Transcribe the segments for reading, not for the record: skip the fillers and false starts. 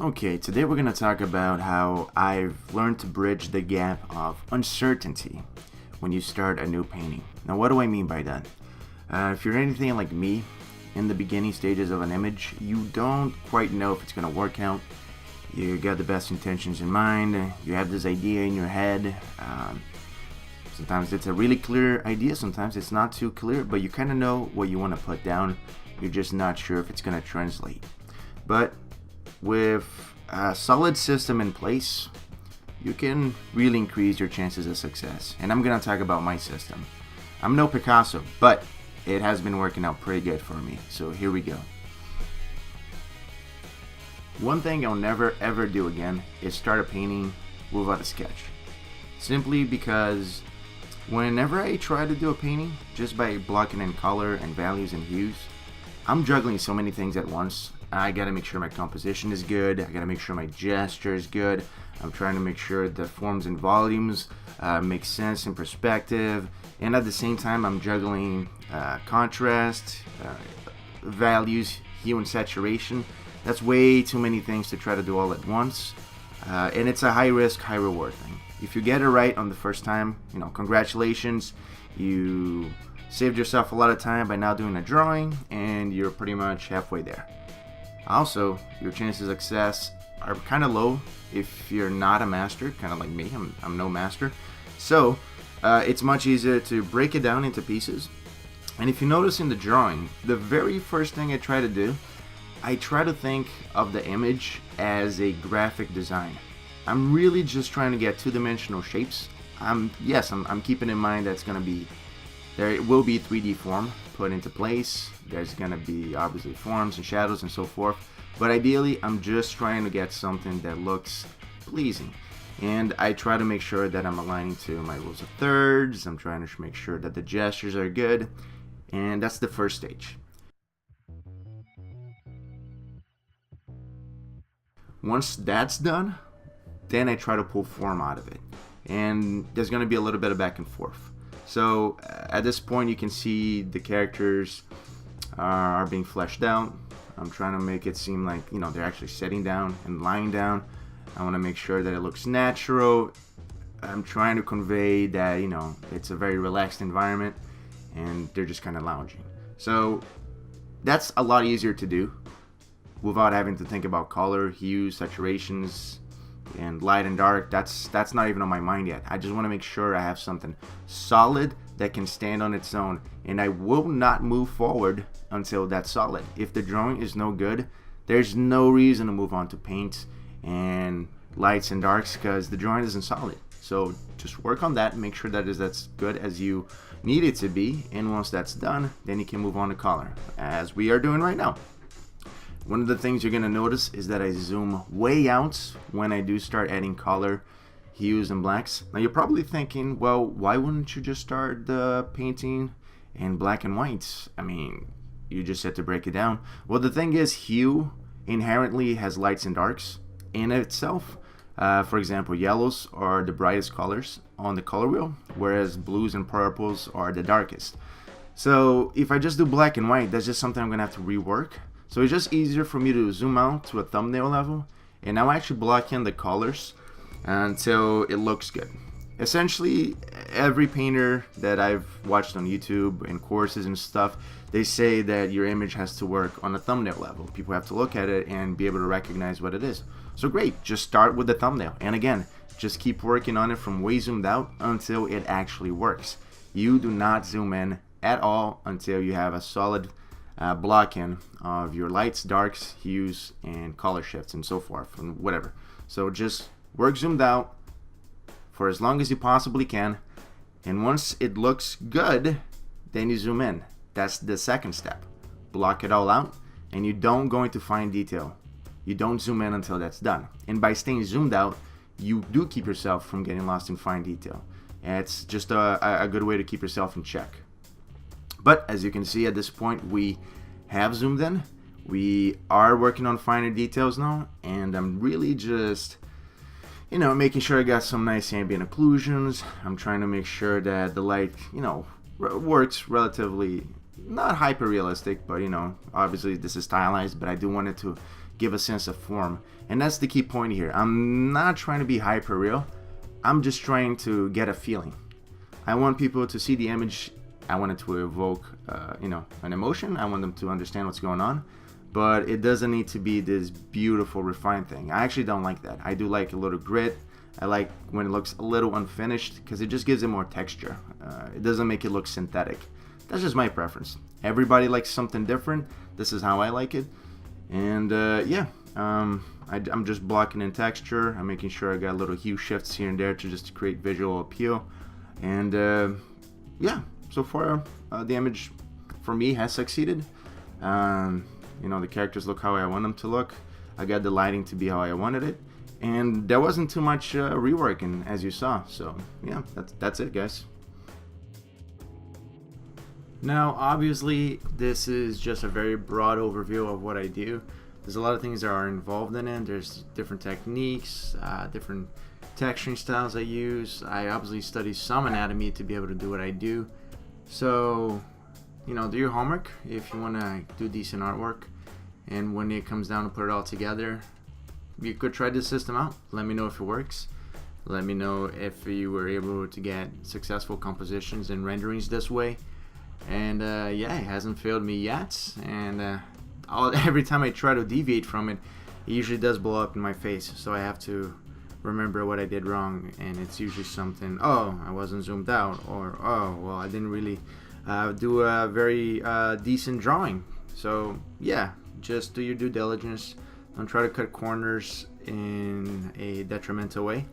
Okay, today we're going to talk about how I've learned to bridge the gap of uncertainty when you start a new painting. Now, what do I mean by that? If you're anything like me, in the beginning stages of an image, you don't quite know if it's going to work out. You got the best intentions in mind, you have this idea in your head. Sometimes it's a really clear idea, sometimes it's not too clear, but you kind of know what you want to put down. You're just not sure if it's going to translate. But with a solid system in place, you can really increase your chances of success. And I'm going to talk about my system. I'm no Picasso, but it has been working out pretty good for me. So here we go. One thing I'll never ever do again is start a painting without a sketch. Simply because whenever I try to do a painting just by blocking in color and values and hues, I'm juggling so many things at once. I gotta make sure my composition is good, I gotta make sure my gesture is good, I'm trying to make sure the forms and volumes make sense in perspective, and at the same time I'm juggling contrast, values, hue and saturation. That's way too many things to try to do all at once, and it's a high risk, high reward thing. If you get it right on the first time, congratulations, you saved yourself a lot of time by now doing a drawing, and you're pretty much halfway there. Also, your chances of success are kind of low if you're not a master, kind of like me. I'm no master. So, it's much easier to break it down into pieces. And if you notice in the drawing, the very first thing I try to do, I try to think of the image as a graphic design. I'm really just trying to get two-dimensional shapes. I'm keeping in mind that's going to be, there will be 3D form put into place. There's going to be obviously forms and shadows and so forth. But ideally, I'm just trying to get something that looks pleasing. And I try to make sure that I'm aligning to my rules of thirds. I'm trying to make sure that the gestures are good. And that's the first stage. Once that's done, then I try to pull form out of it. And there's going to be a little bit of back and forth. So at this point you can see the characters are being fleshed out. I'm trying to make it seem like they're actually sitting down and lying down. I want to make sure that it looks natural. I'm trying to convey that it's a very relaxed environment and they're just kind of lounging. So that's a lot easier to do without having to think about color, hues, saturations, and light and dark. That's not even on my mind yet. I just want to make sure I have something solid that can stand on its own, and I will not move forward until that's solid. If the drawing is no good, there's no reason to move on to paint and lights and darks because the drawing isn't solid. So just work on that, make sure that is as good as you need it to be, and once that's done, then you can move on to color, as we are doing right now. One of the things you're going to notice is that I zoom way out when I do start adding color, hues, and blacks. Now you're probably thinking, well, why wouldn't you just start the painting in black and whites? I mean, you just had to break it down. Well, the thing is, hue inherently has lights and darks in itself. For example, yellows are the brightest colors on the color wheel, whereas blues and purples are the darkest. So if I just do black and white, that's just something I'm going to have to rework. So it's just easier for me to zoom out to a thumbnail level, and now actually block in the colors until it looks good. Essentially, every painter that I've watched on YouTube and courses and stuff, they say that your image has to work on a thumbnail level. People have to look at it and be able to recognize what it is. So great, just start with the thumbnail. And again, just keep working on it from way zoomed out until it actually works. You do not zoom in at all until you have a solid block-in of your lights, darks, hues, and color shifts and so forth, and whatever. So just work zoomed out for as long as you possibly can, and once it looks good, then you zoom in. That's the second step. Block it all out, and you don't go into fine detail. You don't zoom in until that's done. And by staying zoomed out, you do keep yourself from getting lost in fine detail. And it's just a good way to keep yourself in check. But as you can see at this point, we have zoomed in. We are working on finer details now, and I'm really just, making sure I got some nice ambient occlusions. I'm trying to make sure that the light, works relatively, not hyper realistic, but obviously this is stylized, but I do want it to give a sense of form. And that's the key point here. I'm not trying to be hyper real. I'm just trying to get a feeling. I want people to see the image. I want it to evoke, an emotion. I want them to understand what's going on. But it doesn't need to be this beautiful, refined thing. I actually don't like that. I do like a little grit. I like when it looks a little unfinished because it just gives it more texture. It doesn't make it look synthetic. That's just my preference. Everybody likes something different. This is how I like it. And I'm just blocking in texture. I'm making sure I got little hue shifts here and there to just create visual appeal. And so far the image for me has succeeded. The characters look how I want them to look. I got the lighting to be how I wanted it. And there wasn't too much reworking, as you saw. So yeah, that's it, guys. Now, obviously, this is just a very broad overview of what I do. There's a lot of things that are involved in it. There's different techniques, different texturing styles I use. I obviously study some anatomy to be able to do what I do. So, do your homework if you want to do decent artwork. And when it comes down to put it all together, you could try this system out. Let me know if it works. Let me know if you were able to get successful compositions and renderings this way. And it hasn't failed me yet. And every time I try to deviate from it, it usually does blow up in my face. So I have to remember what I did wrong. And it's usually something, I wasn't zoomed out. Or, I didn't really do a very decent drawing. So yeah, just do your due diligence. Don't try to cut corners in a detrimental way.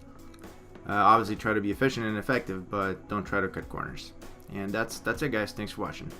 Obviously try to be efficient and effective, but don't try to cut corners. And that's it, guys. Thanks for watching.